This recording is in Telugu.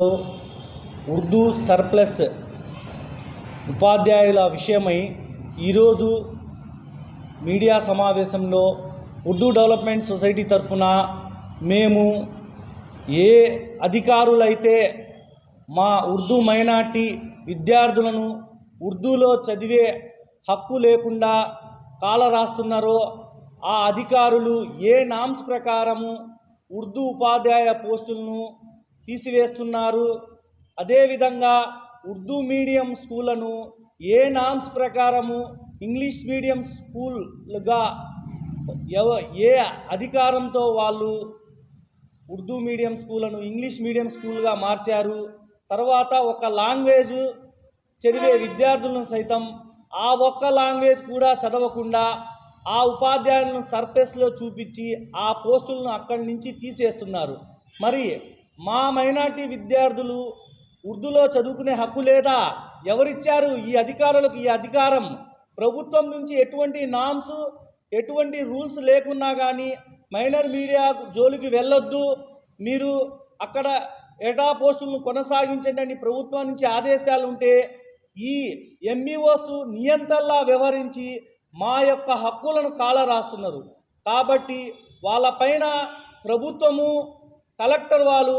ఉర్దూ సర్ప్లస్ ఉపాధ్యాయుల విషయమై ఈరోజు మీడియా సమావేశంలో ఉర్దూ డెవలప్మెంట్ సొసైటీ తరఫున మేము ఏ అధికారులైతే మా ఉర్దూ మైనార్టీ విద్యార్థులను ఉర్దూలో చదివే హక్కు లేకుండా కాలరాస్తున్నారో ఆ అధికారులు ఏ నామ్స్ ప్రకారము ఉర్దూ ఉపాధ్యాయ పోస్టులను తీసివేస్తున్నారు. అదేవిధంగా ఉర్దూ మీడియం స్కూళ్ళను ఏ నామ్స్ ప్రకారము ఇంగ్లీష్ మీడియం స్కూల్గా ఏ అధికారంతో వాళ్ళు ఉర్దూ మీడియం స్కూళ్ళను ఇంగ్లీష్ మీడియం స్కూల్గా మార్చారు. తర్వాత ఒక లాంగ్వేజ్ చదివే విద్యార్థులను సైతం ఆ ఒక్క లాంగ్వేజ్ కూడా చదవకుండా ఆ ఉపాధ్యాయులను సర్ఫేస్లో చూపించి ఆ పోస్టులను అక్కడి నుంచి తీసేస్తున్నారు. మరి మా మైనార్టీ విద్యార్థులు ఉర్దూలో చదువుకునే హక్కు లేదా? ఎవరిచ్చారు ఈ అధికారులకు ఈ అధికారం? ప్రభుత్వం నుంచి ఎటువంటి నామ్స్ ఎటువంటి రూల్స్ లేకున్నా కానీ మైనర్ మీడియా జోలికి వెళ్ళొద్దు, మీరు అక్కడ ఎటా పోస్టులను కొనసాగించండి అని ప్రభుత్వం నుంచి ఆదేశాలు ఉంటే ఈ ఎంఈఓస్ నియంత్రణలా వ్యవహరించి మా యొక్క హక్కులను కాలరాస్తున్నారు. కాబట్టి వాళ్ళపైన ప్రభుత్వము కలెక్టర్ వాళ్ళు